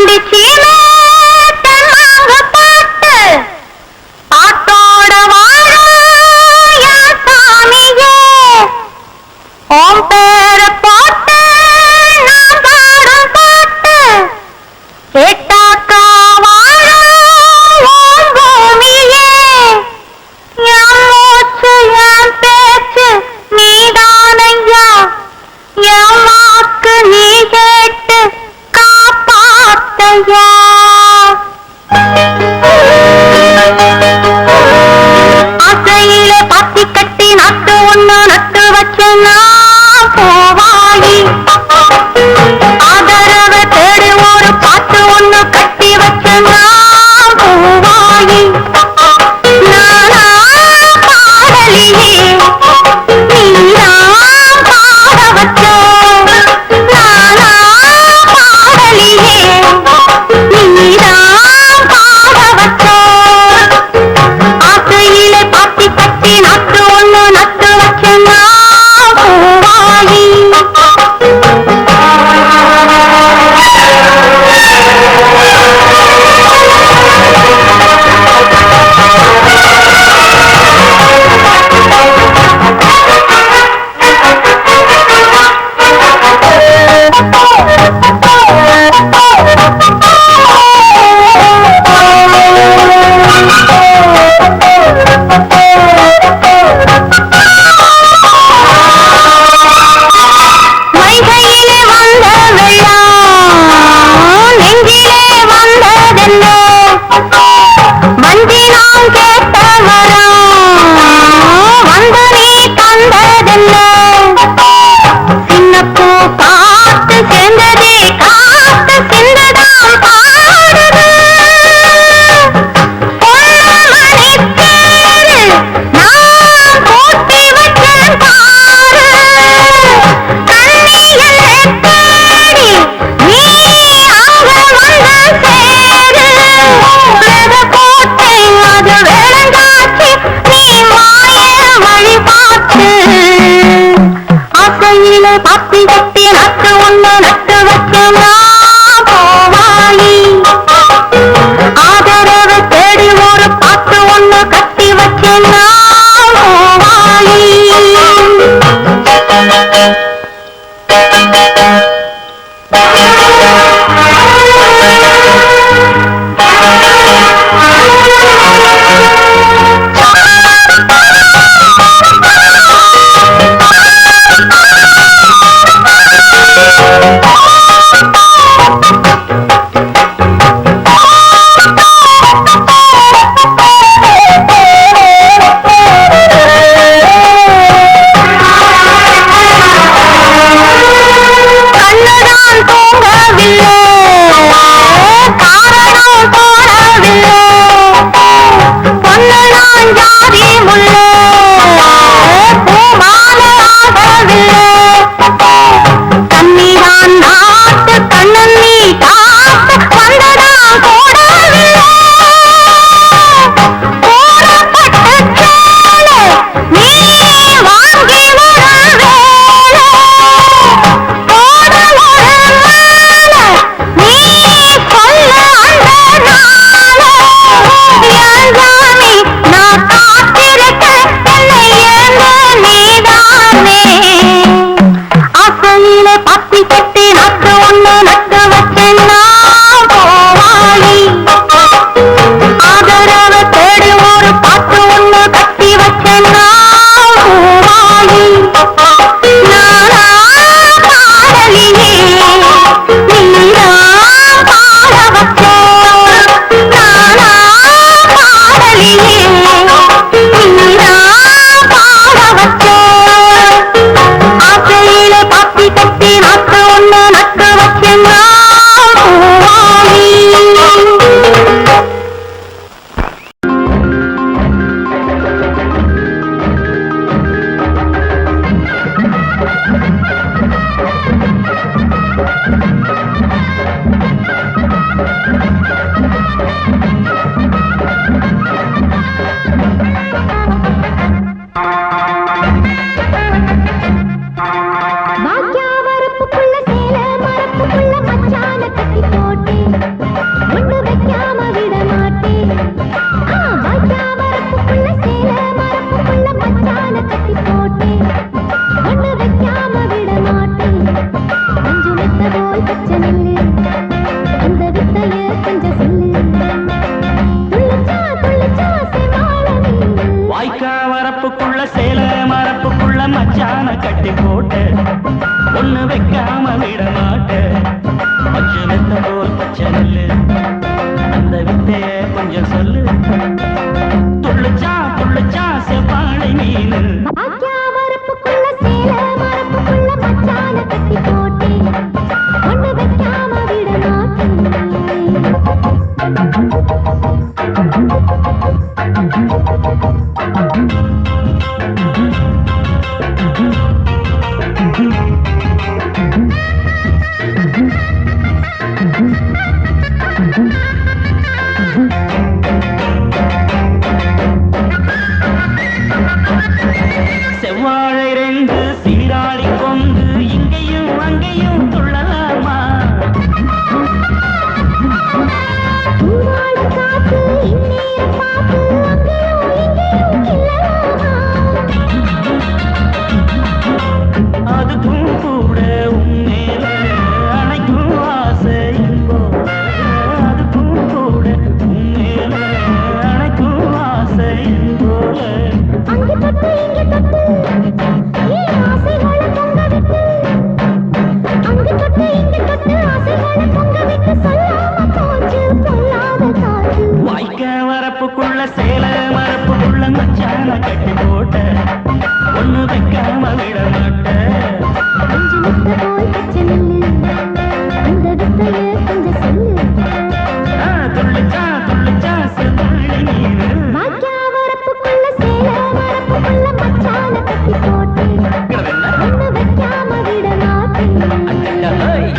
தாண்டி சீமே தென்னாங்க பாட்டு பாட்டோட வாழ சாமியே ஓம் பேர போட்டு நான் பாடும் பாட்டு கேட்டாக்கா வாழ ஓம் பூமியே என் மூச்சு என் பேச்சு நீதானையா என் வாக்கு நீ கேட்டு காப்பாத்தையா போல் பச்சை நெல்லு அந்த வித்தைய கொஞ்சம் சொல்லு துள்ளிச்சா துள்ளிச்சா செமாள நீ வாய்க்கா வரப்புக்குள்ள சேல மரப்புக்குள்ள மச்சான கட்டி போட்டு ஒண்ணு வைக்காம விட மாட்டேன் பச்சை வெத்த போல் பச்சை நெல்லு அந்த வித்தைய கொஞ்சம் சொல்லு துள்ளிச்சா துள்ளிச்சா செவ்வாழை மீனு வாய்க்கா வரப்புக்குள்ள சேல மரப்புக்குள்ள மச்சான கட்டி போட்டு ஒண்ணு வைக்காம விட மாட்டேன் செவ்வாழை ரெண்டு சீராடி கொண்டு இங்கேயும் அங்கேயும் துள்ளலாமா பூவாட காத்து இந்நேரம் பார்த்து அங்கேயும் இங்கேயும் கிள்ளலாமா அதுக்கும் கூட உன்மேல அணைக்கும் ஆசை போல அதுக்கும் கூட உன்மேல அணைக்கும் ஆசை போல அங்கு தொட்டு இங்கு தொட்டு ஏன் ஆசைகளை பொங்க விட்டு அங்கு தொட்டு இங்கு தொட்டு ஆசைகளை பொங்க விட்டு சொல்லாம போச்சு பொல்லாத காற்று வாய்க்க வரப்புக்குள்ள சேல மரப்புக்குள்ள மச்சான கட்டி போட்ட ஒண்ணு வைக்காம விட மாட்டேன் கொஞ்சம் முத்த போல் பச்சை நெல்லு அந்த வித்தைய கொஞ்சம் சொல்லு துள்ளிச்சா துள்ளிச்சா செவ்வாழை மீனு வாய்க்கா வரப்புக்குள்ள சேல மரப்புக்குள்ள மச்சான கட்டி போட்டு ஒண்ணு வைக்காம விட மாட்டேன்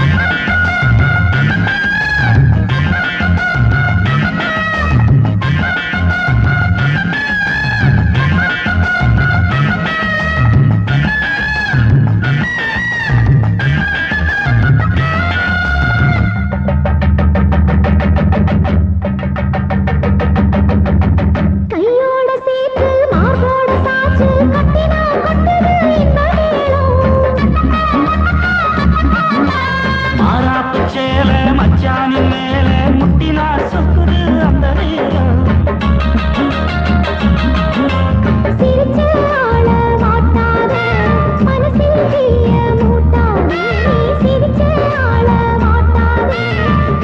கையோட சேர்த்து மார்போட சாச்சு கட்டினா கொட்டுது இந்த மாறாப்பு சேல மச்சானின் மேல முட்டினா சொக்குது அந்த நேரம் சிரிச்ச ஆள மாட்டாதே மனசில் தீய மூட்டாதே சிரிச்ச ஆள மாட்டாதே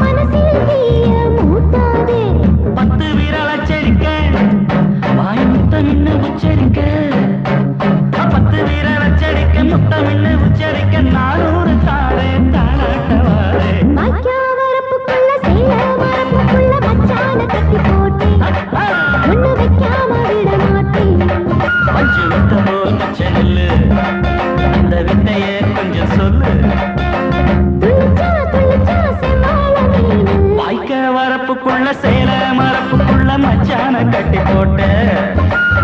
மனசில் தீய மூட்டாதே 10 விரல் அச்சரிக்க வாய் முத்தம் இன்னும் உச்சரிக்க 10 விரல் அச்சரிக்க முத்தம் இன்னும் உச்சரிக்க 400 தாரே தாராட்டவாரே வாய்க்கா வரப்புக்குள்ள சேல மரப்புக்குள்ள மச்சான கட்டி போட்டு ஒண்ணு வைக்காம விட மாட்டேன் பஞ்சு வித்த போல் பச்சை நெல்லு அந்த வித்தைய கொஞ்சம் சொல்லு துள்ளிச்சா துள்ளிச்சா செம்மாள மீனு வாய்க்க வரப்புக்குள்ள சேல மரப்புக்குள்ள மச்சான கட்டி போட்ட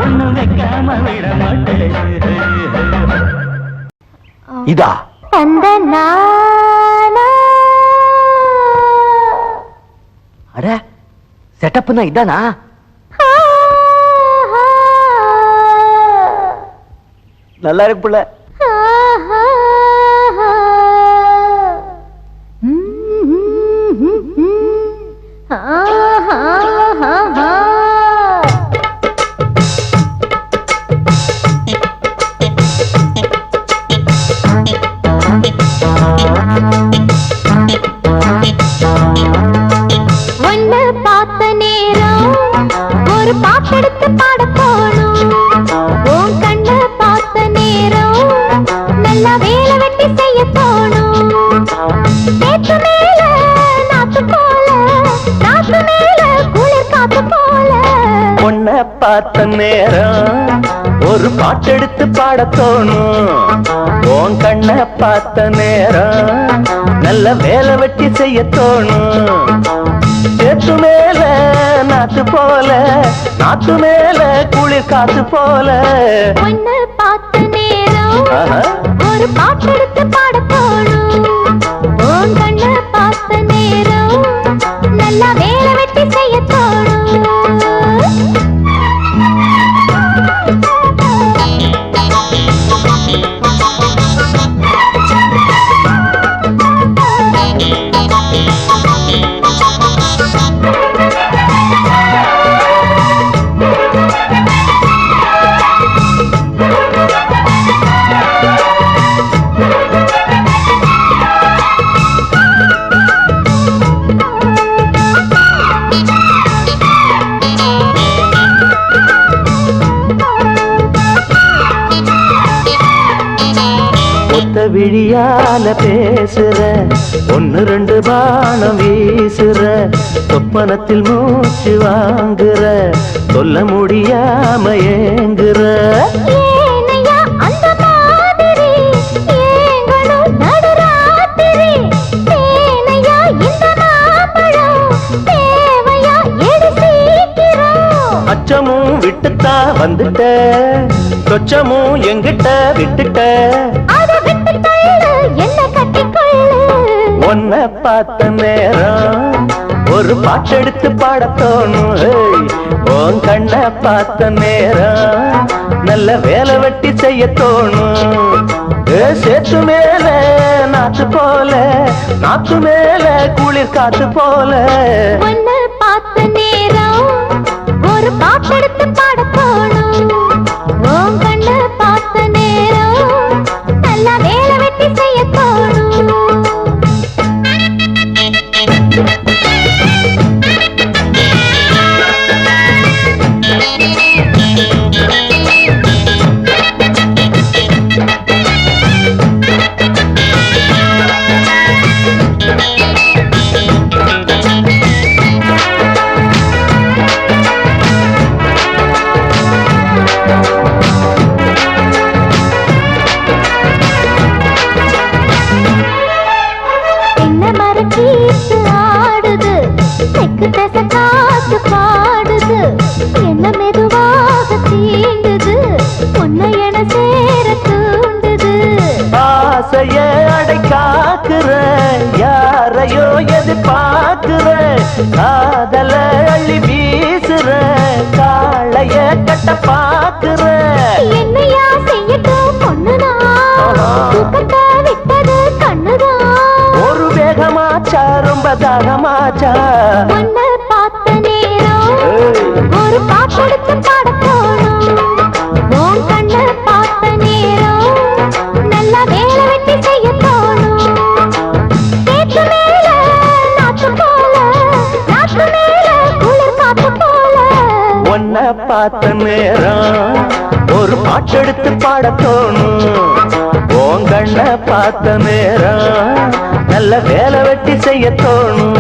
ஒண்ணு வைக்காம விட மாட்டேன் இதா அந்த நானா அட செட்டப்னா இதானா நல்லா இருக்கு புள்ள ஒன்னு பார்த்த நேரம் ஒரு பாட்டெடுத்து பாட போனோம் உன் கண்ண பார்த்த நேரம் நல்லா வேலை வெட்டி செய்ய தோணும் நேற்று மேல நாத்து போல நாத்து மேல குளிர் காத்து போல பொண்ண பார்த்த நேரம் ஒரு பாட்டெடுத்து பாட தோணும் உன் கண்ண பார்த்த நேரம் நல்ல வேலை வெட்டி செய்ய தோணும் சேத்து மேல நாத்து போல நாத்து மேல குளிர் காத்து போல ஒன்னு பார்த்த நேரம் ஒரு பாட்டெடுத்து பாட போனோம் உன் கண்ண பார்த்த நேரம் நல்லா வேலை வெட்டி செய்ய தோணும் விழியால பேசுற ஒன்னு ரெண்டு பானம் வீசுற சொப்பனத்தில் மூச்சு வாங்குற சொல்ல முடியாம ஏங்குற ஏனையா அந்த மாதிரி ஏங்களும் நடுராத்திரி தேனையா இந்த மாம்பழம் தேவையா எடு சீக்கிரம் அச்சமும் விட்டுத்தான் வந்துட்ட சொச்சமும் எங்கிட்ட விட்டுட்ட அதை விட்டு தள்ளு என்ன கட்டிக்கொள்ளு உன்னை பார்த்த நேரம் ஒரு பாட்டெடுத்து பாடத் தோணும் ஹேய். உன் கண்ணை பார்த்த நேரம் நல்ல வேலை வெட்டி செய்ய தோணும் சேத்து மேல நாத்து போல நாத்து மேல குளிர் காத்து போல ஒன்னு பார்த்த நேரம் ஒரு பாட்டெடுத்து பாடத் தோணும் உன் கண்ணு பார்த்த நேரம் நல்லா வேலை வெட்டி செய்ய தோணும் என்ன மரக்கீத்து ஆடுது தெக்கு தச காத்து பாடுது என்ன மெதுவாக தீண்டுது உன்னை என சேர தூண்டுது ஆசைய அடை காக்குற யாரையோ எதிர்பார்க்கிற காதல அள்ளி வீசுற காளைய கட்ட பாக்குற என்னையா செய்யட்டும் பொண்ணுதான் தூக்கத்தை விட்டது கண்ணுதான் ஒரு வேகமாச்சா ரொம்ப தாகமாச்சா உன்னை பார்த்த நேரம் ஒரு பாட்டெடுத்து பாடத் தோணும் உன் கண்ணை பார்த்த நேரம் நல்லா வேலை வெட்டி செய்ய தோணும் சேத்து மேல நாத்து போல நாத்து மேல குளிர் காத்து போல உன்னை பார்த்த நேரம் ஒரு பாட்டெடுத்து பாடத் தோணும் உன் கண்ணை பார்த்த நேரம் நல்ல வேலை வெட்டி செய்ய தோணும்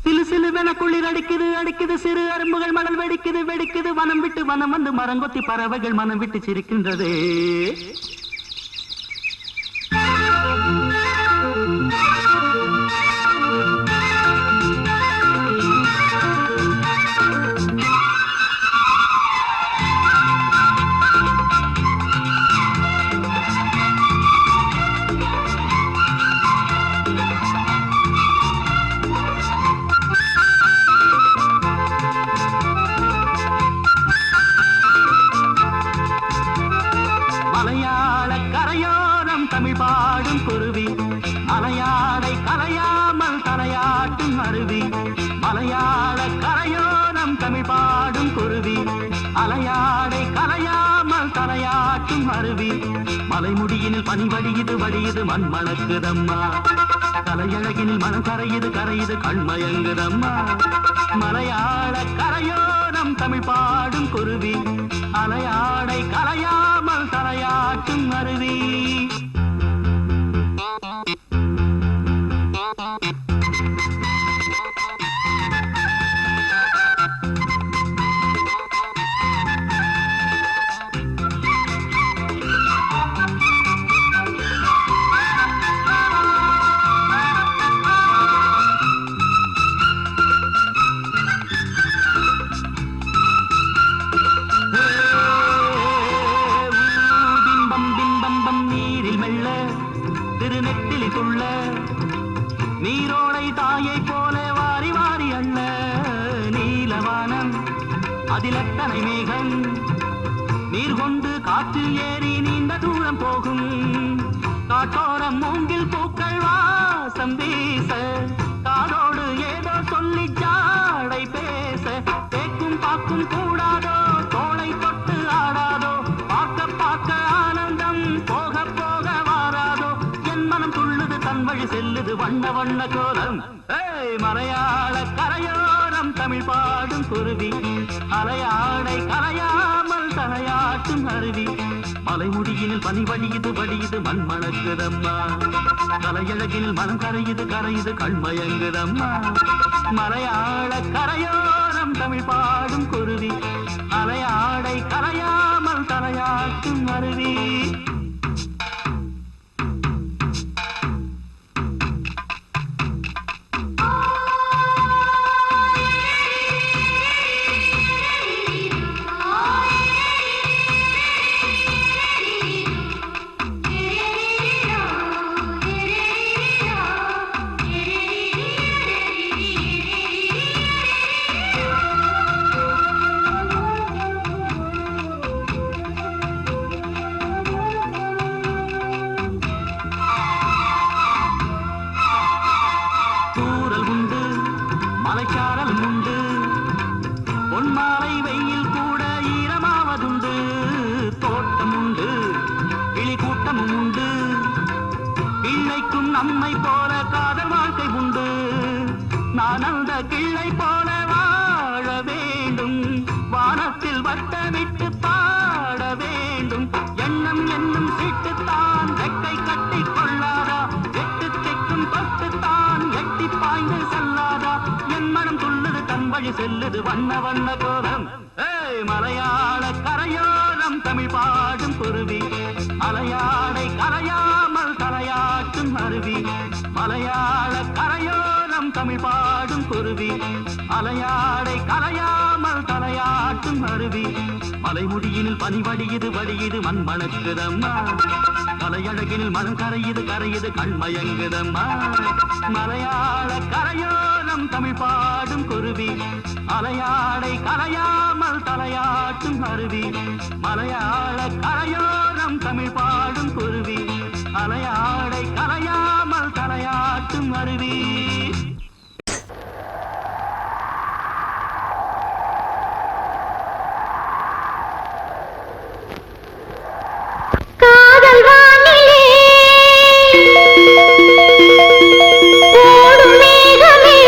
சிலு சிலுவென குளிர் அடிக்குது அடிக்குது சிறு அரும்புகள் மணல் வெடிக்குது வெடிக்குது வனம் விட்டு வனம் வந்து மரங்கொத்தி பறவைகள் மனம் விட்டு சிரிக்கின்றது மலையாள கரையோரம் தமிழ் பாடும் குருவி மலையாளை கலையாமல் தலையாட்டும் அருவி மலையாள கரையோரம் தமிழ் பாடும் குருவி அலையாடை கலையாமல் தலையாட்டும் அருவி மலைமுடியினில் பனி வடியுது வடியுது மண் மணக்குதம்மா கலையழகினில் மனம் கரையுது கரையுது கண்மயங்குதம்மா மலையாள கரையோரம் தமிழ் பாடும் குருவி அலையாடை கலையாமல் தலையாட்டும் அருவி நீரோடை தாயை போல வாரி வாரி அண்ண நீலவானம் அதிலத்தனை மேகம் நீர் கொண்டு காற்று ஏறி நீண்ட தூரம் போகும் காட்டோரம் மூங்கில் பூக்கள் வாசம் வீச காதோடு ஏதோ சொல்லி ஜாடை பேச கேட்கும் பார்க்கும் கூடாதோ தோளை தொட்டு ஆடாதோ பார்க்க பார்க்க ஆனந்தம் போக போக வாராதோ என் மனம் துள்ளுது தன் வழி செல்லுது வண்ண வண்ண கோலம் மலையாள கரையோரம் தமிழ் பாடும் குருவி அலையாடை கலையாமல் தலையாட்டும் அருவி மலைமுடியினில் பனி வழியுது வழியுது மண் மணக்குதம்மா கலையழகினில் மனம் கரையுது கரையுது கண்மயங்குதம்மா மலையாள கரையோரம் தமிழ் பாடும் குருவி அலையாடை கலையாமல் தலையாட்டும் அருவி மலைச்சாரல் உண்டு பொன்மாலை வெயில் கூட ஈரமாவதுண்டு தோட்டம் உண்டு கிளி கூட்டமும் உண்டு கிள்ளைக்கும் நம்மை போல காதல் வாழ்க்கை உண்டு நான் அந்த கிள்ளை போல வாழ வேண்டும் வானத்தில் வட்டமிட்டு பாட வேண்டும் எண்ணம் என்னும் சீட்டுத்தான் ரெக்கை கட்டி கொள்ளாதா எட்டு திக்கும் தொட்டுத்தான் எட்டி பாய்ந்து செல்லாதா என் மனம் துள்ளுது தன் வழி செல்லுது வண்ண வண்ண கோலம் மலையாள கரையோரம் தமிழ் பாடும் குருவி அலையாடை கரையாமல் தலையாட்டும் அருவி மலையாள கரையோரம் தமிழ் பாடும் குருவி அலையாடை கரையாமல் தலையாட்டும் அருவி மலைமுடியினில் பனி வடியுது வடியுது மண் மணக்குதம்மா கலையழகினில் மனம் கரையுது கரையுது கண்மயங்குதம்மா மலையாள கரையோரம் தமிழ் பாடும் குருவி அலையாடை கரையாமல் தலையாட்டும் அருவி மலையாள கரையோரம் தமிழ் பாடும் குருவி அலையாடை கரையாமல் தலையாட்டும் அருவி காதல் வானிலே ஓடும் மேகமே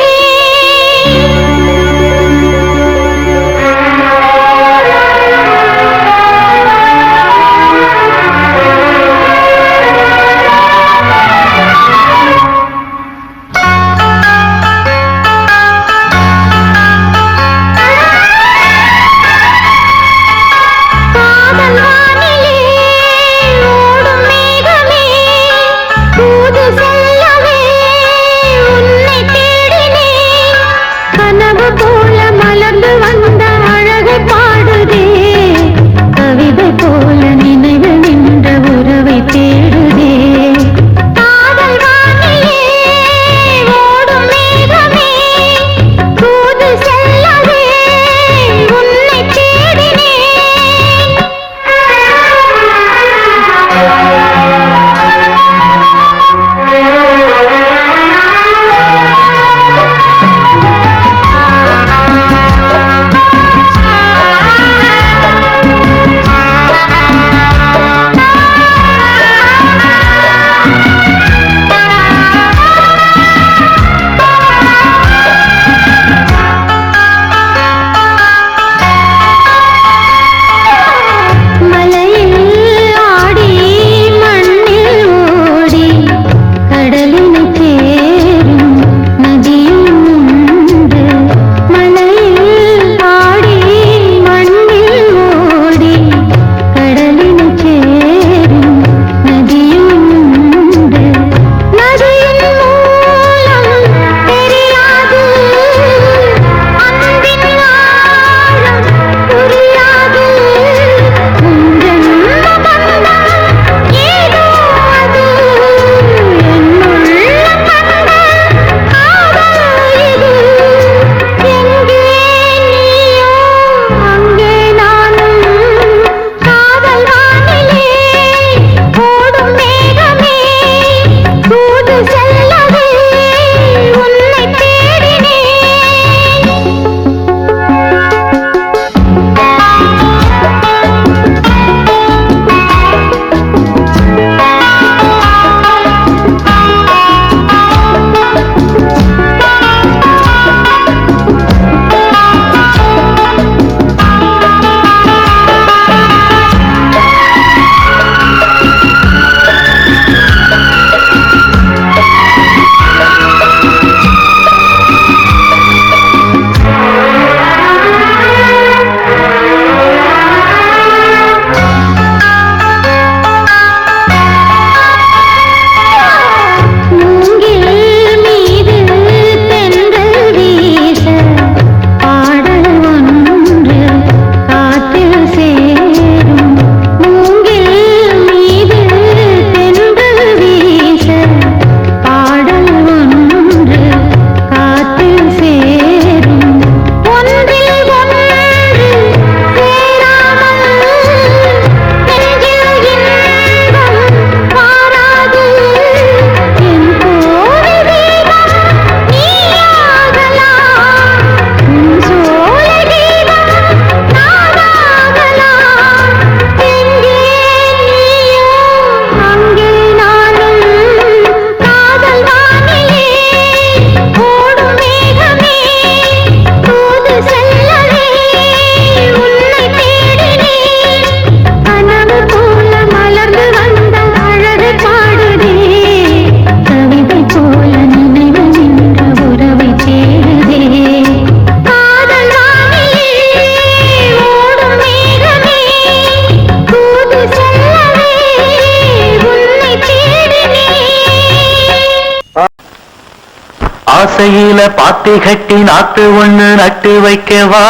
ஆசையில பாத்தி கட்டி நாத்து ஒண்ணு நட்டு வைக்கவா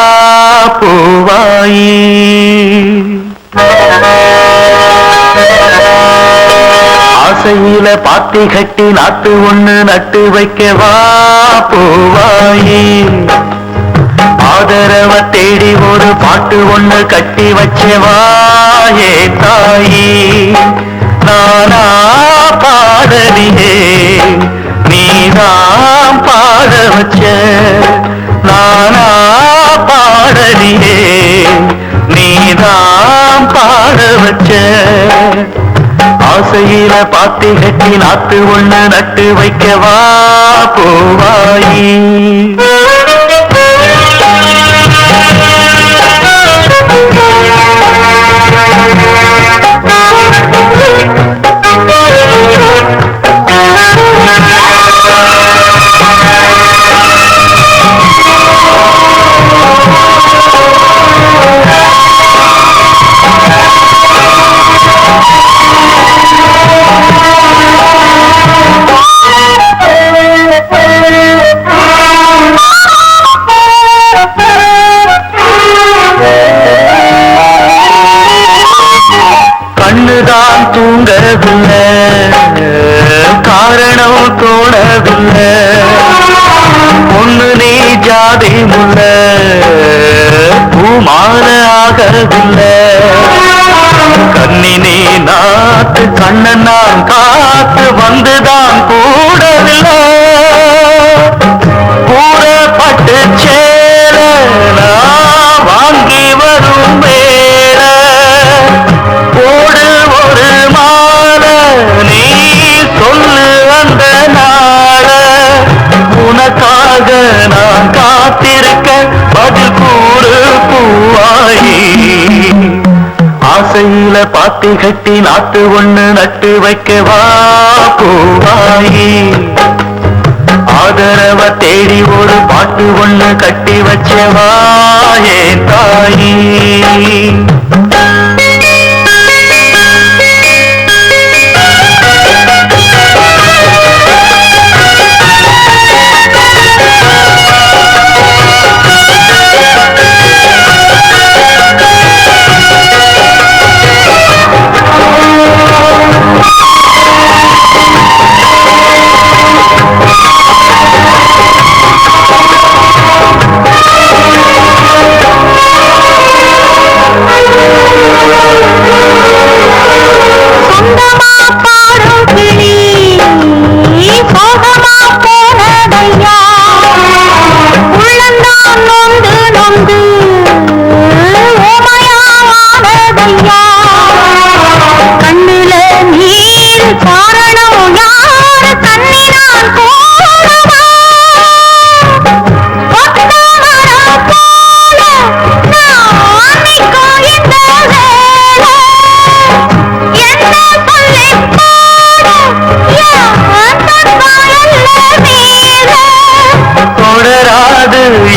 பூவாயி. ஆசையில பாத்தி கட்டி நாத்து ஒண்ணு நட்டு வைக்கவா பூவாயி. ஆதரவ தேடி ஒரு பாட்டு ஒண்ணு கட்டி வச்சவா ஏ தாயி. நானா பாடலியே நீதான் பாட வச்ச. நானா பாடலியே நீதான் பாட வச்ச. ஆசையில பாத்தி கட்டி நாத்து ஒண்ணு நட்டு வைக்கவா பூவாயி. கண்ணுதான் தூங்கவில்லை, காரணம் தோணவில்லை. பொண்ணு நீ ஜாதி முல்ல, பூமால ஆகவில்லை. கண்ணினே நாத்து கண்ணன் நான் காத்து வந்துதான் கூடவில்லை. கூறப்பட்டு சேர நான் வாங்கி வரும் மேல போடு ஒரு மால. நீ சொல்லு அந்த நாள, உனக்காக நான் காத்திருக்க பதில் கூறு பூவாயி. ஆசையில பாத்தி கட்டி நாத்து ஒண்ணு நட்டு வைக்கவா பூவாயி. ஆதரவ தேடி ஒரு பாட்டு ஒண்ணு கட்டி வச்சவா ஏன் தாயி.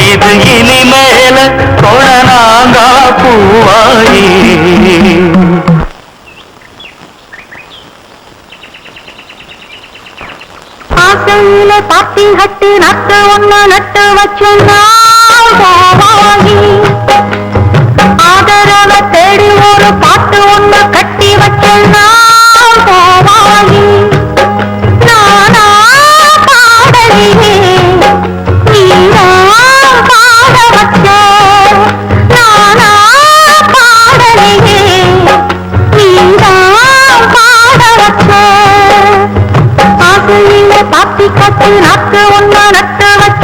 இது இனிமேல கொடனாங்கா பூவாயி. ஆசையில பாத்தி கட்டி நட்டு ஒண்ணு நட்டு வச்சுன்னா பூவாயி. ஆதரவ தேடி ஒரு பாட்டு ஒண்ணு கட்டி வச்சுன்னா பூவாயி. நானா பாடலியே பாத்தி கட்டி நட்டு ஒண்ணு நட்டு வச்ச.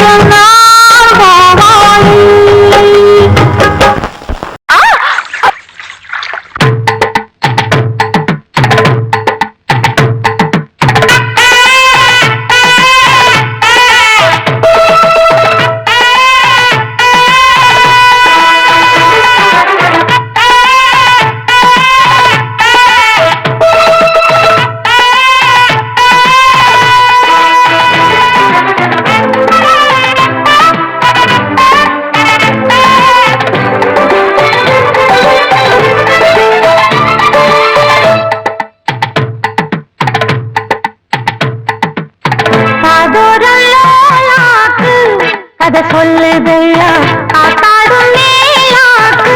கதை சொல்லுதையா காத்தாடும் மேலாக்கு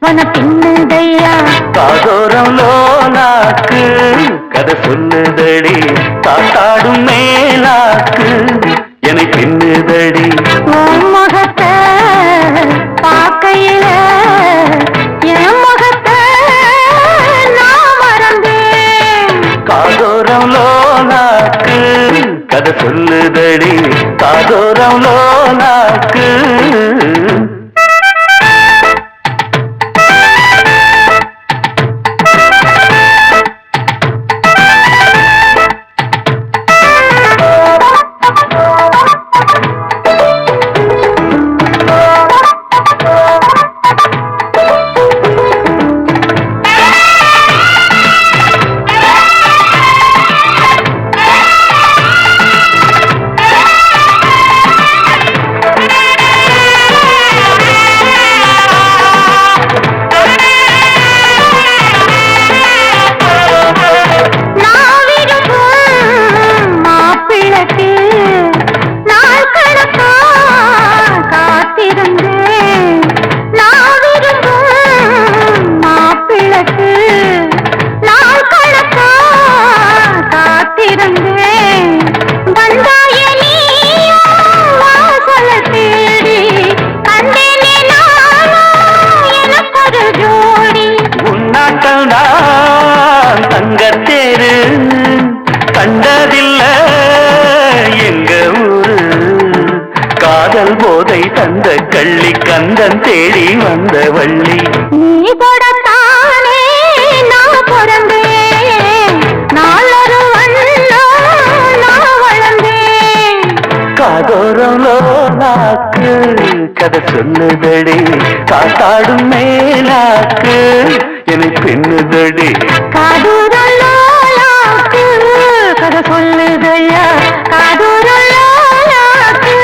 உன பின்னுதையா காதோரம் லோலாக்கு கதை சொல்லுதடி காத்தாடும் மேலாக்கு என்னை பின்னுதடி உன் முகத்தை பார்க்கையில என் முகத்தை நான் மறந்தேன் காதோரம் லோலாக்கு கதை சொல்லுதடி காதோரம் லோலாக்கு போதை தந்த கள்ளி கந்தன் தேடி வந்த வள்ளி நீ கொடுத்தானே நான் பிறந்தேன் நாளொரு நான் வளர்ந்தேன் காதோரம் லோலாக்கு கதை சொல்லுதடி காத்தாடும் மேலாக்கு என்னை பின்னுதடி காதூரம் லோலாக்கு கதை சொல்லுதையா காதூரம் லோலாக்கு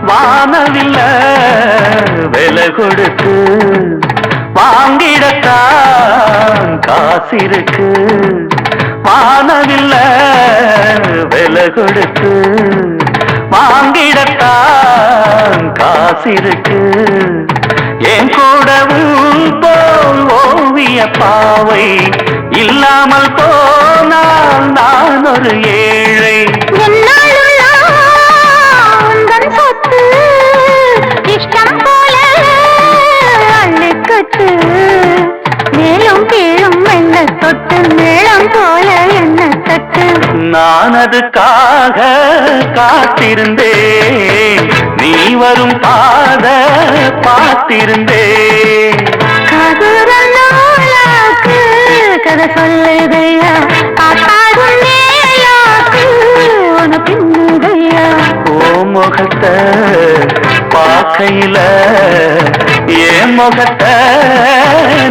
வானவில்ல விலை கொடுத்து வாங்கிடத்தான் காசிருக்கு வானவில்ல விலை கொடுத்து வாங்கிடத்தான் காசிருக்கு என் கூடவும் போல் ஓவிய பாவை இல்லாமல் போனால் நான் ஒரு ஏழை இஷ்டம் போல அள்ளிக்கட்டு மேலும் கீழும் மெல்ல தொட்டு மேளம் போல என்ன தட்டு நான் அதுக்காக காத்திருந்தேன் நீ வரும் பாத பார்த்திருந்தேன் காதூரம் லோலாக்கு கதை சொல்லுதையா காத்தாடும் மேலாக்கு உன பின்னுதையா ஓ முகத்தை பார்க்கையில என் முகத்தை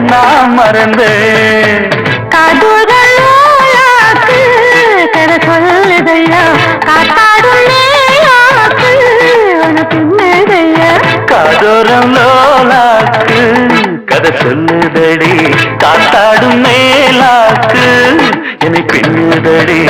நான் மறந்தேன் காதூரம் லோலாக்கு கதை சொல்லுதையா காத்தாடும் மேலாக்கு உன பின்னுதையா காதோரம் லோலாக்கு கதை சொல்லுதடி காத்தாடும் மேலாக்கு என்னை பின்னுதடி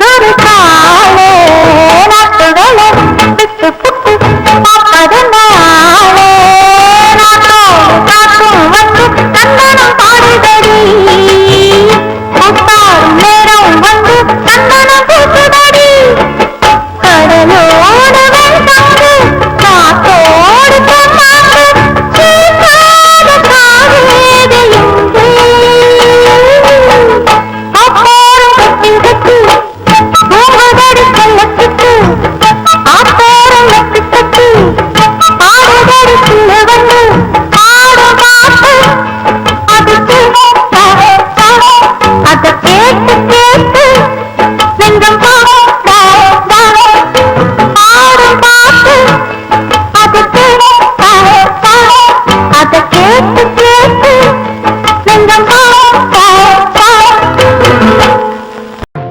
ஒரு காலே நாட்டுகளை விட்டு புட்டு பார்ப்பதனாலே நாட்டும் வந்து தந்தனம் பாடுதடி புத்தாரும் நேரம் வந்து தந்தனம் பூசுதடி கடலோடு வெள்ளாடு காத்தோடு பொன்னாடு சீசாத காவேரி எங்கே அப்போரும் கட்டி கட்டி பூங்குதடி கள்ளத்துக்கு ஆத்தோரம் கட்டி கட்டி ஆடுதடி சின்ன வந்து ஆடு பாட்டு அதுக்கு அதை கேட்டு கேட்டு நெஞ்சம் ஆடும் பாட்டு அதுக்கு அதை கேட்டு கேட்டு நெஞ்சம்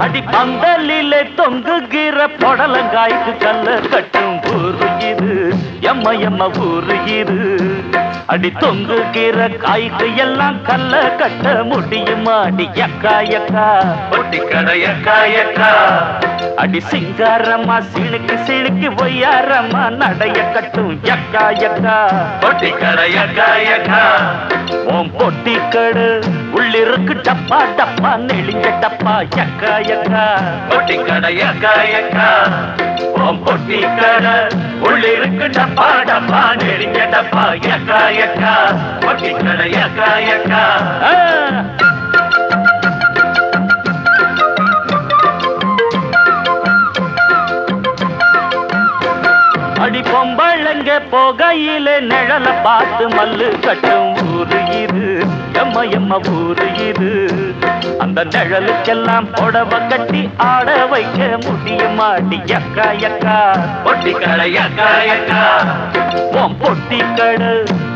அடி பந்தலிலே தொங்குகிற பொடலங்காய்க்கு கல்ல கட்டும் ஊரு இது எம்ம எம்ம ஊரு இது அடி தொங்குகிற காய்க்கு எல்லாம் கல்ல கட்ட முடியுமா அடி எக்கா எக்கா ஒட்டி கடை எக்கா எக்கா அடி சிங்காரம்மா சிணுக்கு சிணுக்கு ஒய்யாரம்மா நடைய கட்டும் எக்கா எக்கா ஒட்டி கடை எக்கா எக்கா ஓம் பொட்டி கடு உள்ளிருக்கு டப்பா டப்பா நெளிஞ்ச டப்பா எக்கா எக்கா பொட்டி கடை எக்கா எக்கா ஓம் பொட்டி கடு உள்ளிருக்கு டப்பா டப்பா நெளிஞ்ச டப்பா எக்கா எக்கா பொட்டி கடை எக்கா எக்கா அடி பொம்பளங்க போகையில நிழல பார்த்து மல்லு கட்டும் ஊரு இது எம்ம எம்ம ஊரு இது அந்த நிழலுக்கெல்லாம் புடவை கட்டி ஆட வைக்க முடியுமாடி எக்கா எக்கா பொட்டி கடை எக்கா எக்கா உன் பொட்டி கடை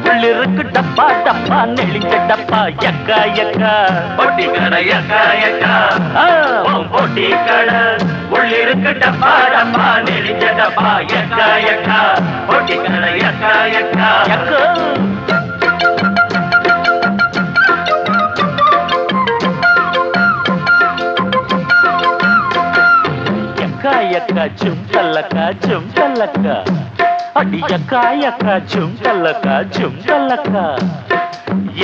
உள்ளிருக்கு டப்பா டப்பா நெளிஞ்ச டப்பா எக்கா எக்கா பொட்டி கடை எக்கா எக்கா உன் பொட்டி கடை உள்ளிருக்கு டப்பா டப்பா நெளிஞ்ச டப்பா எக்கா எக்கா பொட்டி கடை எக்கா எக்கா எக்கா எக்கா சும்கல்லக்கா சும்கல்லக்கா அடி எக்கா எக்கா சும்கல்லக்கா சும்கல்லக்கா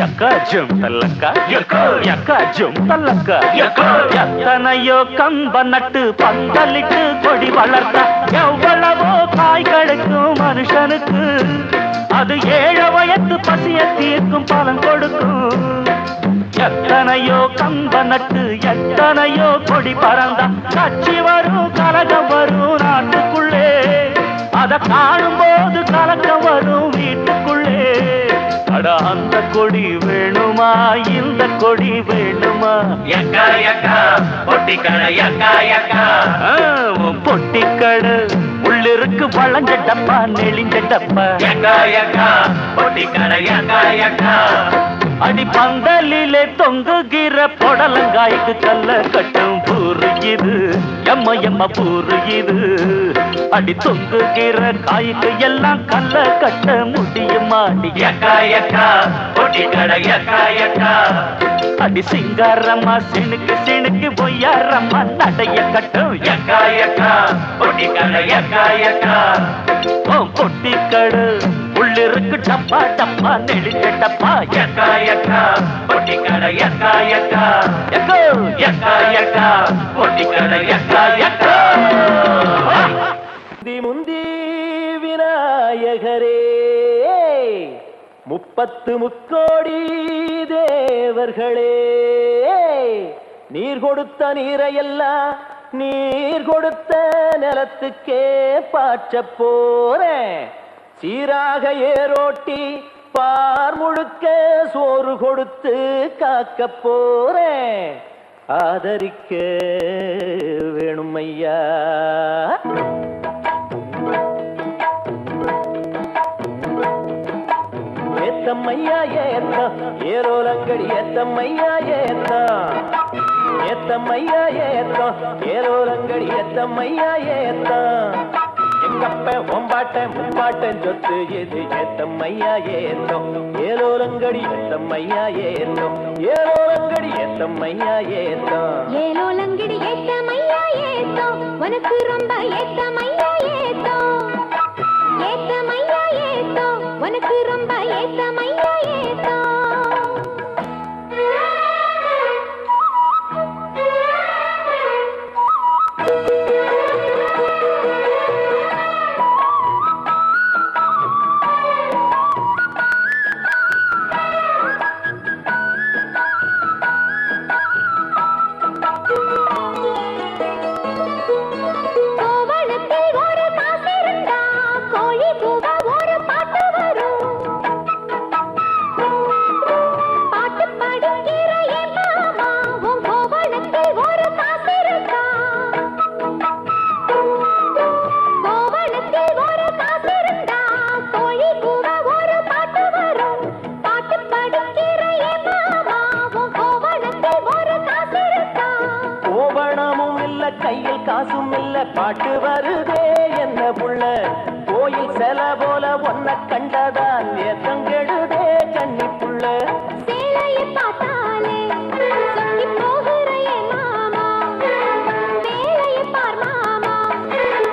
எக்கா சும்கல்லக்கா எக்கா சும்கல்லக்கா எத்தனையோ கம்ப நட்டு பந்தலிட்டு கொடி வளர்த்தா எவ்வளவோ காய் கிடைக்கும் மனுஷனுக்கு அது 7 வயது பசிய தீர்க்கும் பலன் கொடுக்கும் எத்தனையோ கம்ப நட்டு எத்தனையோ கொடி பறந்தா கட்சி வரும் கலகம் வரும் நாட்டுக்குள்ளே அத காணும் போது கலக்கம் வரும் வீட்டுக்குள்ளே அட அந்த கொடி வேணுமா இந்த கொடி வேணுமா எக்கா எக்கா பொட்டி கடை எக்கா எக்கா பொட்டி கடை உள்ளிருக்கு வளைஞ்ச டப்பா நெளிஞ்ச டப்பா எக்கா எக்கா பொட்டி கடை எக்கா எக்கா அடி பந்தலிலே தொங்குகிற பொடலங்காய்க்கு கல்ல கட்டும் பூரு இது எம்ம எம்ம பூரு இது அடி தொங்குகிற காய்க்கு எல்லாம் கல்ல கட்ட முடியுமா அடி எக்கா எக்கா பொட்டி கடை எக்கா எக்கா அடி சிங்காரம்மா சிணுக்கு சிணுக்கு பொய்யாரம்மா நடைய கட்டும் எக்கா எக்கா பொட்டி கடை எக்கா எக்கா பொட்டி கடை உள்ளிருக்கு டப்பா டப்பா நெளிஞ்ச டப்பா எக்கா எக்கா பொட்டி கடை எக்கா எக்கா எக்கோ எக்கா எக்கா பொட்டி கடை எக்கா எக்கா முந்தி விநாயகரே 30 முக்கோடி தேவர்களே நீர் கொடுத்த நீரையெல்லாம் நீர் கொடுத்த நிலத்துக்கே பாய்ச்ச போறேன் சீராக ஏரோட்டி பார் முழுக்க சோறு கொடுத்து காக்க போறேன் ஆதரிக்க வேணும் ஐயா ஏத்தம்மையா ஏத்தம் ஏரோலங்கடி ஏத்தம்மையா ஏத்தம் ஏத்தம்மையா ஏத்தம் ஏரோலங்கடி ஏத்தம்மையா ஏத்தம் எங்கப்ப ஒம்பாட்ட முப்பாட்டன் சொத்து எது ஏத்தம்மையா ஏத்தம் ஏலோலங்கடி ஏத்தம்மையா ஏத்தம் ஏலோலங்கடி ஏத்தம்மையா ஏத்தம் ஏலோலங்கடி ஏத்தமையா ஏத்தோ உனக்கு ரொம்ப ஏத்தமையா ஏத்தோ ஏத்தமையா ஏத்தோ உனக்கு ரொம்ப ஏத்தமையா ஏத்தோ கோவணத்தில் ஒரு காசிருந்தா கோழி கூவ ஒரு பாட்டு வரும் பாட்டு படிக்கிற என் மாமா உன் கோவணத்தில் ஒரு காசிருந்தா கோவணத்தில் ஒரு காசிருந்தா கோழி கூவ ஒரு பாட்டு வரும் பாட்டு படிக்கிற என் மாமா உன் கோவணத்தில் ஒரு காசிருந்தா கோவணமும் இல்ல கையில் காசும் இல்ல பாட்டு வருதே என்ன புள்ள கோயில் செல போல ஒன்ன கண்டதான் ஏத்தங்கெடுதே கண்ணி புள்ள சேலையை பார்த்தாலே சொக்கி போகிற என் மாமா வேலையை பார் மாமா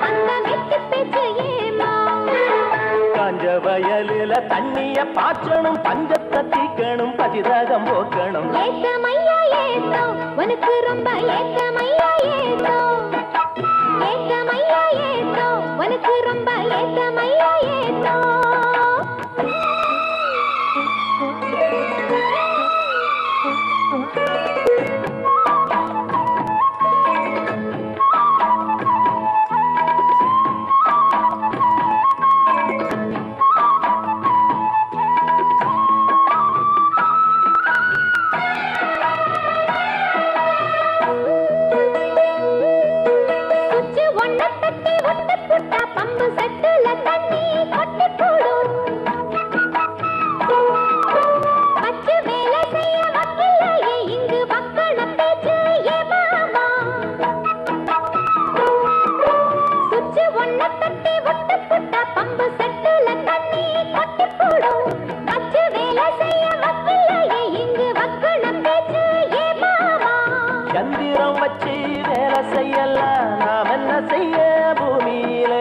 அந்த வெட்டி பேச்சு ஏமா காஞ்ச வயலில தண்ணிய பாய்ச்சணும் பஞ்சத்தை தீக்கணும் பதிரகம் போக்கணும் ஏத்தமையா ஏத்தோ உனக்கு ரொம்ப ஏத்தமையா ஏத்தோ ஏத்தமையா ஏத்தோ உனக்கு ரொம்ப ஏத்தமையா ஏத்தோ சுச்சு ஒன்ன தட்டி ஒட்டு புட்டா பம்பு செட்டுல தண்ணி கொட்டி போடும் பச்சு வேலை செய்ய வக்கில்லையே இங்கு மக்கள பேச்சு ஏ மாமா சுச்சு ஒன்ன தட்டி ஒட்டு புட்டா பம்பு செட்டுல தண்ணி கொட்டி போடும் பச்சு வேலை செய்ய வக்கில்லையே இங்கு மக்கள பேச்சு ஏ மாமா சந்திரம் வச்சு வேலை செய்யலாம் நாம் என்ன செய்ய பூமியில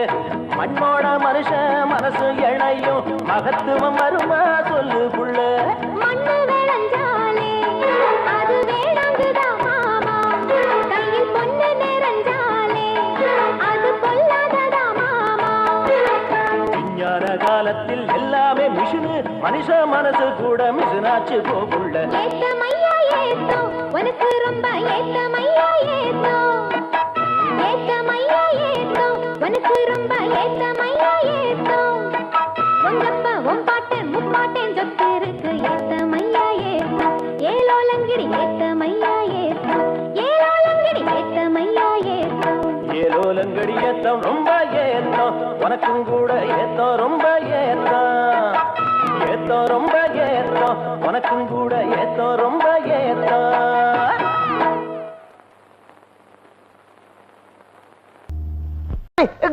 மண்ணோட மனுஷன் மனசு இணையும் மகத்துவம் வருமா சொல்லு புள்ள மண்ணு விளைஞ்சாலே அது வேணாங்குதா மாமா கையில் பொண்ணு நிறைஞ்சாலே அது பொல்லாததா மாமா விஞ்ஞான காலத்தில் எல்லாமே மிஷினு மனுஷ மனசு கூட மிஷினாச்சு போகுள்ள ஏத்தமையா ஏத்தோ உனக்கு ரொம்ப ஏத்தமையா ஏத்தோ ஏத்தமையா ஏத்தோ உனக்கு ரொம்ப ஏத்தமையா ஏத்தோ உங்கப்பா உன் பாட்டன் முப்பாட்டன் சொத்து இருக்கு ஏத்தமையா ஏத்தோ ஏலோலங்கிடி ஏத்தமையா ஏத்தோ ஏலோலங்கிடி ஏத்தமையா ஏத்தோ ஏலோலங்கடி ஏத்தம் ரொம்ப ஏத்தம் உனக்கும் கூட ஏத்தம் ரொம்ப ஏத்தம் ஏத்தம் ரொம்ப ஏத்தம் உனக்கும் கூட ஏத்தம் ரொம்ப ஏத்தம்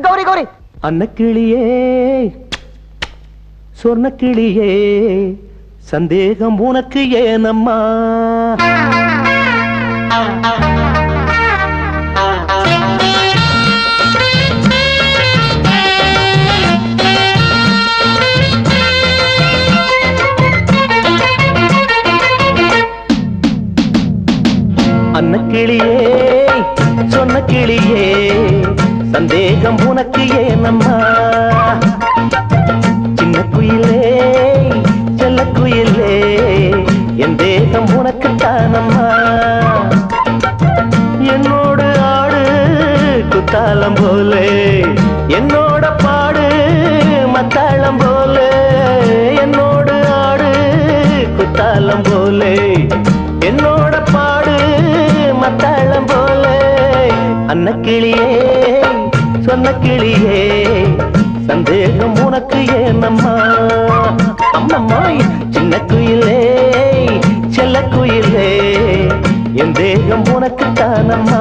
கௌரி கௌரி அன்னக்கிளியே சொர்ணக்கிளியே சந்தேகம் உனக்கு ஏனம்மா அன்னக்கிளியே சொன்ன கிளியே சந்தேகம் உனக்கு ஏனம்மா சின்ன குயிலே செல்ல குயிலே என் தேகம் உனக்கு தானம்மா என்னோடு ஆடு குத்தாலம் போலே என்னோட பாடு மத்தாளம் போலே என்னோடு ஆடு குத்தாலம் போலே என்னோட பாடு மத்தாளம் போலே அன்னக்கிளியே சொன்ன கிளியே சந்தேகம் உனக்கு ஏனம்மா அம்மம்மா சின்ன குயிலே செல்ல குயிலே என் தேகம் உனக்கு தானம்மா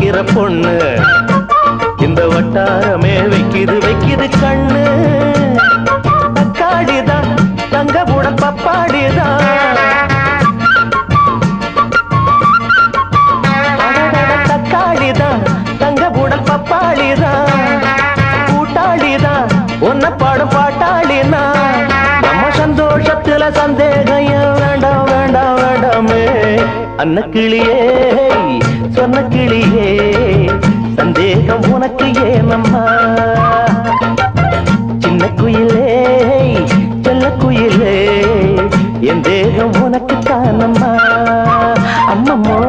வைக்கிற பொண்ணு இந்த வட்டாரமே வைக்கிது கண்ணு. தக்காளிதான் தங்க கூட பப்பாடிதான், தக்காளிதான் தங்க கூட பப்பாளிதான், கூட்டாளிதான் ஒன்ன பாடும் பாட்டாளினா. நம்ம சந்தோஷத்துல சந்தேகம் வேண்டாம் வேண்டாம் வேண்டாமே. அன்ன கிளியே சொன்ன கிளியே சந்தேகம் உனக்கு ஏனம்மா. சின்ன குயிலே செல்ல குயிலே என் தேகம் உனக்கு தானம்மா. அம்மம்மோ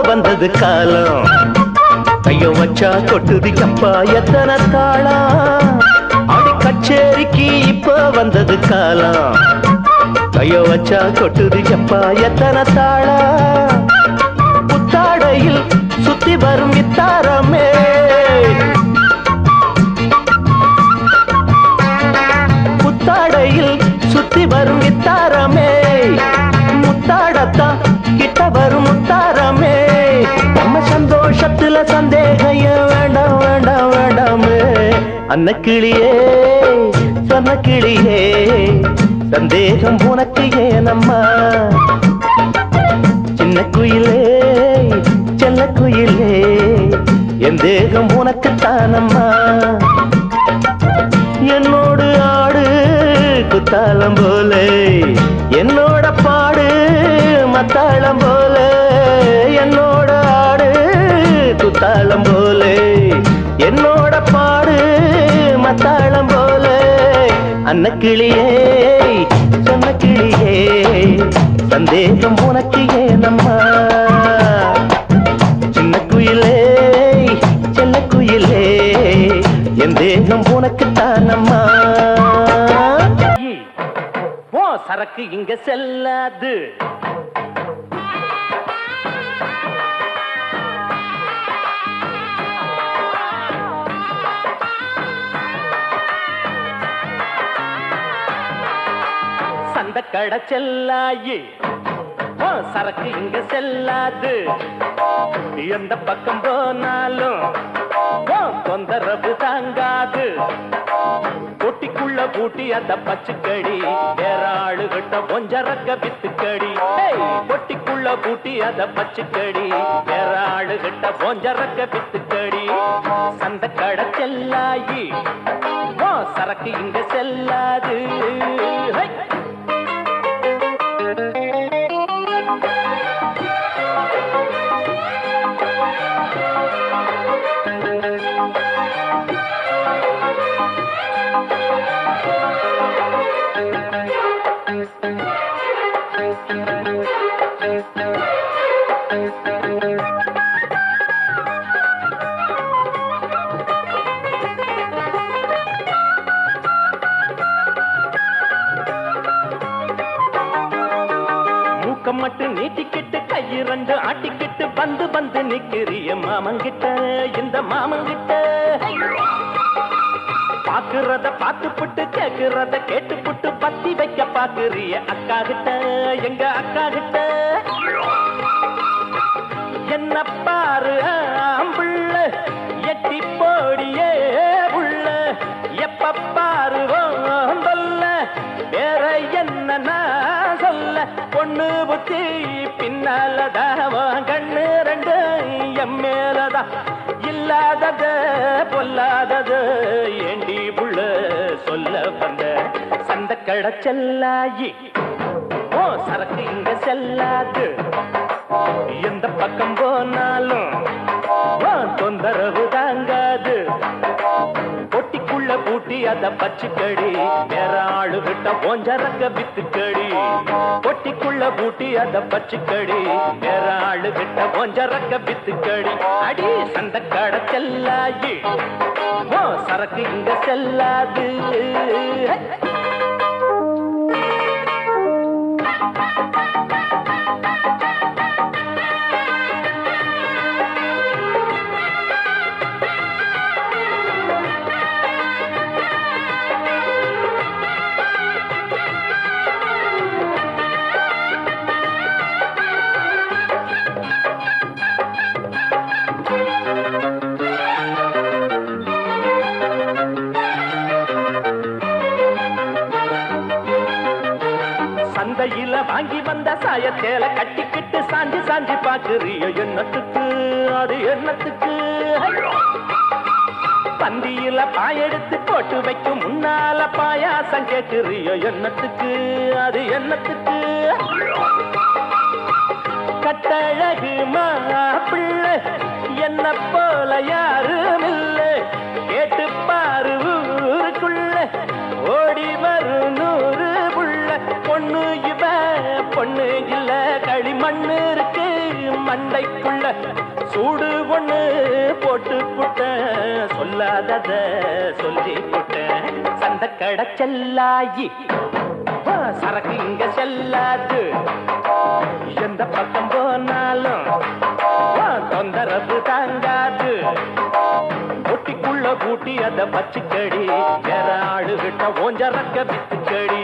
வந்தது காலம், கைய வச்சா கொட்டுது கப்பா எத்தனை தாளம். அடி கச்சேரிக்கு இப்ப வந்தது காலம், கைய வச்சா கொட்டுது கப்பா எத்தனை தாளம். புத்தாடையில் சுத்தி வரும் இத்தாரமே, புத்தாடையில் சுத்தி வரும் இத்தாரமே. முத்தாடத்தான் கிட்ட வரும் முத்தாரமே. நம்ம சந்தோஷத்துல சந்தேகம் வேண்டாம் வேண்டாம் வேண்டாமே. அன்ன கிளியே சொன்ன கிளியே சந்தேகம் உனக்கு ஏனம்மா. சின்ன குயிலே செல்ல குயிலே என் தேகம் உனக்கு தானம்மா. என்னோடு ஆடு குத்தாலம் போல, என்னோட பாடு மத்தாளம் போல. என்னோட ஆடு குத்தாளம் போல, என்னோட பாடு மத்தாளம் போல. அன்ன கிளியே சொன்ன கிளியே சந்தேகம் உனக்கு ஏனம்மா. சின்ன குயிலே செல்ல குயிலே என் தேகம் உனக்கு தானம்மா. சரக்கு இங்க செல்லாது, சந்த கடை செல்லாயி. சரக்கு இங்க செல்லாது, எந்த பக்கம் போனாலும் தொந்தரவு தாங்காது. பொட்டிக்குள்ள பூட்டி அந்த பச்சுக்கடி வேற ஆளுகிட்ட கொஞ்சரக்க வித்துக்கடி. பொட்டிக்குள்ள பூட்டி அந்த பச்சுக்கடி வேற ஆளுகிட்ட கொஞ்சரக்க வித்துக்கடி. சந்த கடை செல்லாயி, சரக்கு இங்க செல்லாது. மட்டும் நீட்டிக்கிட்டு கையிரண்டு ஆட்டிக்கிட்டு வந்து வந்து நிக்கிறிய மாமங்கிட்ட. இந்த மாமங்கிட்ட பாக்குறத பார்த்துப்புட்டு கேக்குறத கேட்டுப்புட்டு பத்தி வைக்க பாக்குறிய அக்கா கிட்ட. எங்க அக்கா கிட்ட என்ன பாரு ஆம்புள்ள எட்டி போடியே உள்ள. எப்ப பாரு சொல்ல வேற என்ன சொல்ல. பொண்ணு புத்தி பின்னாலதான் கண்ணு ரெண்டு எம் மேலதான். இல்லாதது பொல்லாதது ஏண்டி புள்ள சொல்ல வந்த. சந்த கடை செல்லாயி, சரக்கு இங்க செல்லாது. எந்த பக்கம் போனாலும் தொந்தரவு தாங்காது. பொட்டிக்குள்ள பூட்டி அத பச்சுக்கடி வேற ஆளு கிட்ட ஓஞ்சரக்க வித்துக்கடி பொட்டிக்குள்ள பூட்டி அத பச்சுக்கடி வேற ஆளு கிட்ட ஓஞ்சரக்க வித்துக்கடி அடி சந்த கடை செல்லாயி ஓ சரக்கு இங்க செல்லாது சந்தையில வாங்கி வந்த சாயத்தேல கட்டிக்கிட்டு சாஞ்சி சாஞ்சி பாக்குறியோ என்னத்துக்கு அது என்னத்துக்கு பந்தியில பாயெடுத்து போட்டு வைக்கும் முன்னால பாயாசம் கேக்குறியோ என்னத்துக்கு அது என்னத்துக்கு கட்டழகு மாப்பிள்ளை என்ன போல யாரும் இல்லை கேட்டு பாரு ஊருக்குள்ள ஓடி வரும் 100 புள்ள பொண்ணு இவ பொண்ணு இல்ல களிமண்ணு இருக்கு மண்டைக்குள்ள சூடு ஒண்ணு போட்டு புட்ட சொல்லாதத சொல்லி புட்ட சந்த கடை செல்லாயி சரக்கு இங்க செல்லாது எந்த பக்கம் போனாலும் தொந்தரவு தாங்காது பொட்டிக்குள்ள பூட்டி அத பச்சுக்கடி வேற ஆளு கிட்ட ஓஞ்சரக்க வித்துக்கடி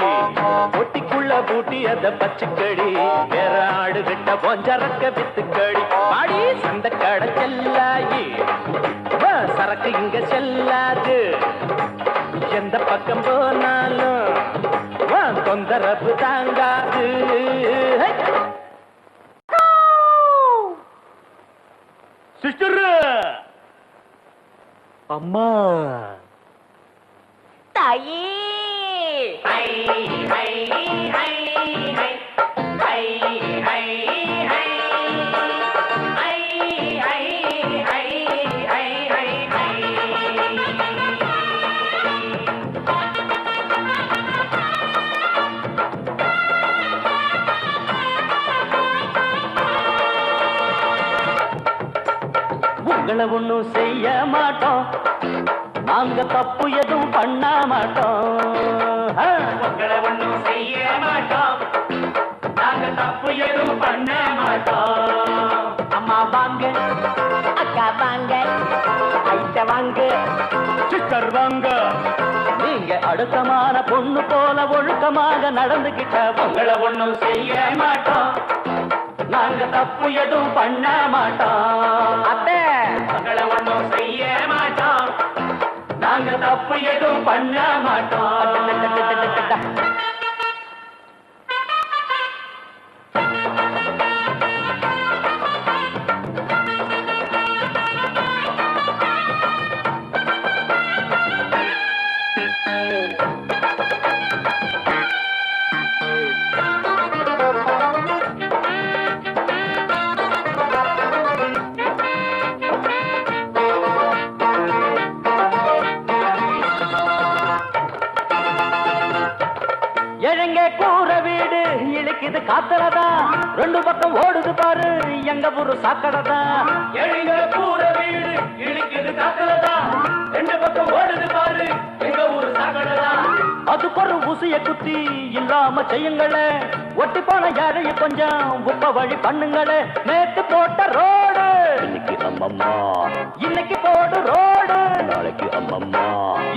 பொட்டிக்குள்ள பூட்டி அத பச்சுக்கடி வேற ஆளு கிட்ட ஓஞ்சரக்க வித்துக்கடி பாடி சந்த கடை செல்லாயி சரக்கு இங்க செல்லாது எந்த பக்கம் போனாலும் தொந்தரவு தாங்காது சிஸ்டர் அம்மா தாயே உங்களை ஒண்ணும் செய்ய மாட்டோம் நாங்க தப்பு எதுவும் பண்ண மாட்டோம் உங்களை ஒண்ணும் செய்ய மாட்டோம் நாங்க தப்பு எதுவும் பண்ண மாட்டோம் அம்மா வாங்க அக்கா வாங்க ஐட்ட வாங்க சிஸ்டர் வாங்க நீங்க அடுத்தமான பொண்ணு போல ஒழுக்கமாக நடந்துகிட்ட உங்களை ஒண்ணும் செய்ய மாட்டோம் நாங்க தப்பு எதுவும் பண்ண மாட்டோம் அத்தை உங்களை ஒண்ணும் செய்ய மாட்டோம் நாங்க தப்பு எதுவும் பண்ண மாட்டோம் எழங்க கூற வீடு இழுக்குது காத்தலதா ரெண்டு பக்கம் ஓடுது பாரு எங்க ஊரு சாக்கடதா எழங்க கூற வீடு இழுக்குது காத்தலதா ரெண்டு பக்கம் ஓடுது பாரு எங்க ஊரு சாக்கடதா அதுக்கு ஒரு ஊசிய குத்தி இல்லாம செய்யுங்களே ஒட்டி போன யாரைய கொஞ்சம் உப்ப வழி பண்ணுங்களே நேத்து போட்ட ரோடு இன்னைக்கு அம்மம்மா இன்னைக்கு போடு ரோடு நாளைக்கு அம்மம்மா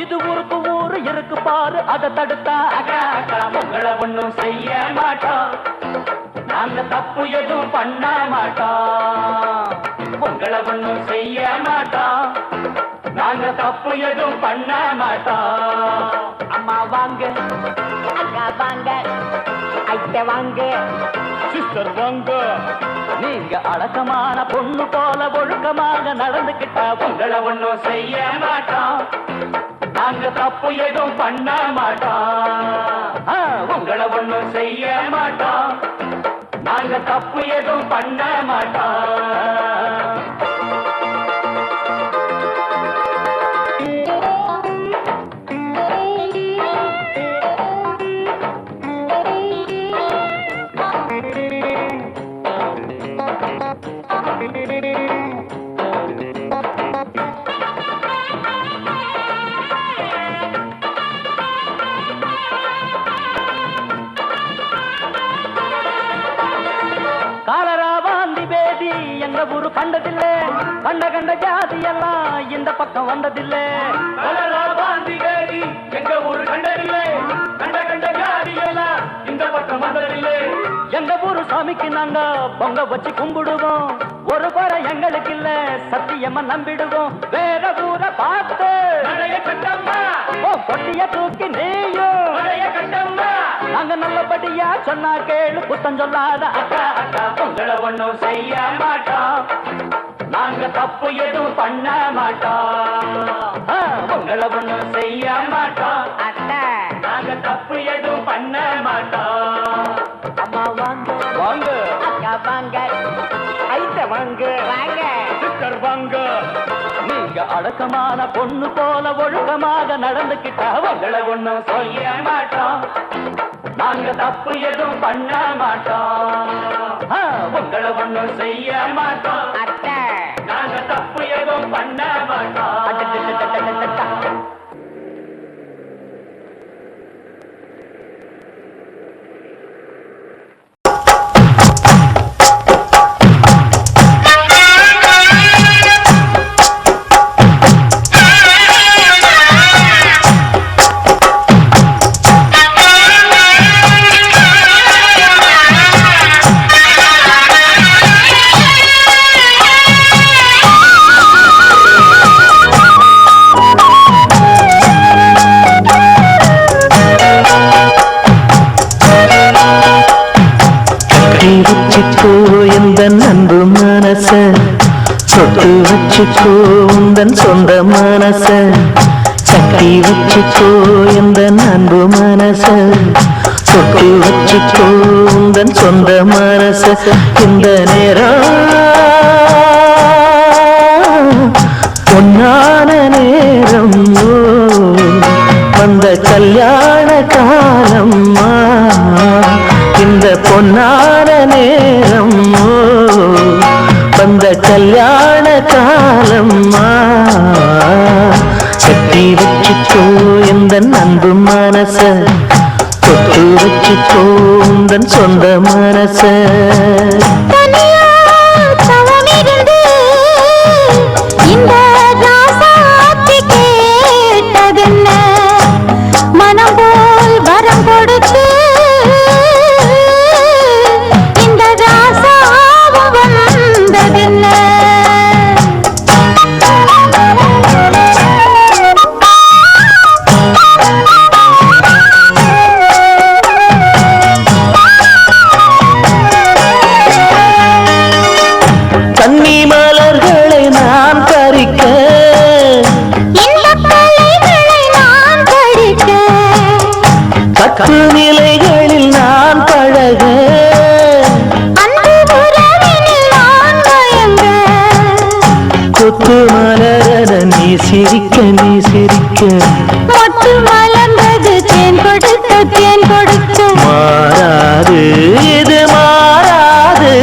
இது ஊருக்கு ஊரு இருக்கு பாரு அதை தடுத்தா உங்களை ஒண்ணும் செய்ய மாட்டோம் நாங்க தப்பு எதுவும் பண்ண மாட்டோம் உங்களை ஒண்ணும் செய்ய மாட்டோம் நாங்க தப்பு எதுவும் பண்ண மாட்டோம் அம்மா வாங்க அக்கா வாங்க ஐட்ட வாங்க சிஸ்டர் வாங்க நீங்க அடக்கமான பொண்ணு போல ஒழுக்கமாக நடந்துகிட்ட உங்களை ஒண்ணும் செய்ய மாட்டோம் நாங்க தப்பு எதுவும் பண்ண மாட்டோம் உங்களை ஒண்ணும் செய்ய மாட்டோம் நாங்க தப்பு எதுவும் பண்ண மாட்டோம் கண்ட கண்ட ஜாதி எல்லாம் இந்த பக்கம் வந்ததில்லை. எங்க ஊரு கண்டதில்லை. கண்ட கண்ட ஜாதி எல்லாம் இந்த பக்கம் வந்ததில்லை. எங்க ஊரு சாமிக்கு நாங்க பொங்க வச்சு கும்பிடுவோம். ஒரு குறை எங்களுக்கு இல்ல, சத்தியமா நம்பிடுவோம். வேற ஊரை பார்த்து பொட்டிய தூக்கி நீயும் நாங்க நல்லபடியா சொன்னா கேளு, குத்தம் சொல்லாத அக்கா அக்கா. உங்களை ஒண்ணும் செய்ய மாட்டோம், நாங்க தப்பு எதுவும் பண்ண மாட்டோம். உங்களை ஒண்ணும் செய்ய மாட்டோம் அத்தை, நாங்க தப்பு எதுவும் பண்ண மாட்டோம். அம்மா வாங்க வாங்க, அக்கா வாங்க, ஐட்ட வாங்க வாங்க, சிஸ்டர் வாங்க. நீங்க அடக்கமான பொண்ணு போல ஒழுக்கமாக நடந்துக்கிட்டா உங்களை ஒண்ணும் செய்ய மாட்டோம், நாங்க தப்பு எதுவும் பண்ண மாட்டோம். உங்களை ஒண்ணும் செய்ய மாட்டோம் அத்தை, நாங்க தப்பு எதுவும் பண்ண மாட்டோம். அன்பு மனச சொட்டு வச்சுக்கோ உந்தன் சொந்த மனச, கட்டி வச்சுக்கோ இந்த அன்பு மனச சொட்டு வச்சுக்கோ உந்தன் சொந்த மனச. இந்த நேரம் பொன்னான நேரம், வந்த கல்யாண காலம், இந்த பொன்னான நேரம் வந்த கல்யாண காலம். கட்டி வச்சுக்கோ இந்த அன்பு மனச, தொட்டு வச்சுக்கோ உந்தன் சொந்த மனச. நிலைகளில் நான் பழக, கொத்து மலர நீ சிரிக்க நீ சிரிக்க, மொட்டு மலர்ந்தது தேன் கொடுக்க தேன் கொடுக்க, மாறாது இது மாறாது,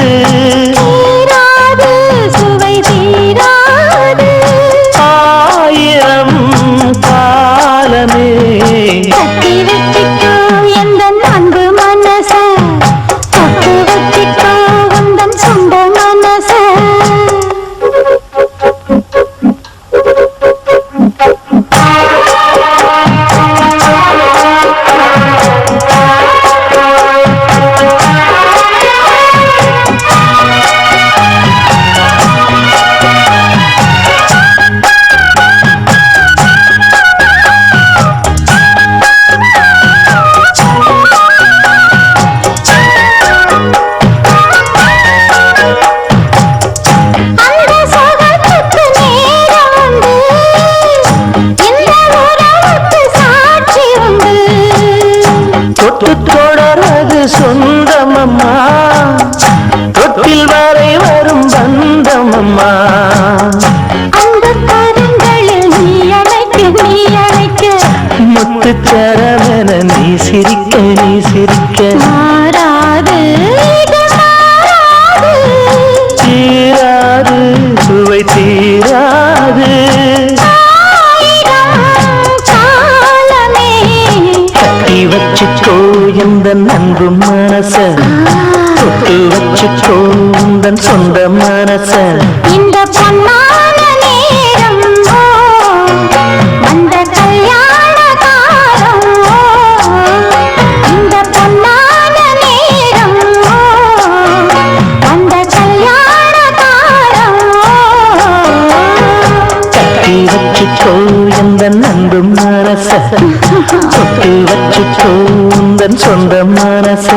தீராது சுவை தீராது, ஆயிரம் காலமே கட்டி வச்சிக்கோ எந்த அன்பு மனச, தொட்டு வச்சிக்கோ உந்தன் சொந்த மனச. தொடரது சொந்தமம்மா, தொட்டில் வரை வரும் பந்தமம்மா. அந்த கரங்களில் நீ அழைக்க முத்துச்சரமென நீ சிரிக்க நீ சிரிக்க, மாறாது தீராது சுவை தீராது, கட்டி வச்சுக்கோ இந்த அன்பு மனச, தொட்டு வச்சுக்கோ உந்தன் சொந்த மனச. இந்த பொன்னா எந்த நந்தும் மனச தொட்டு வச்சுக்கோ உந்தன் சொந்த மனச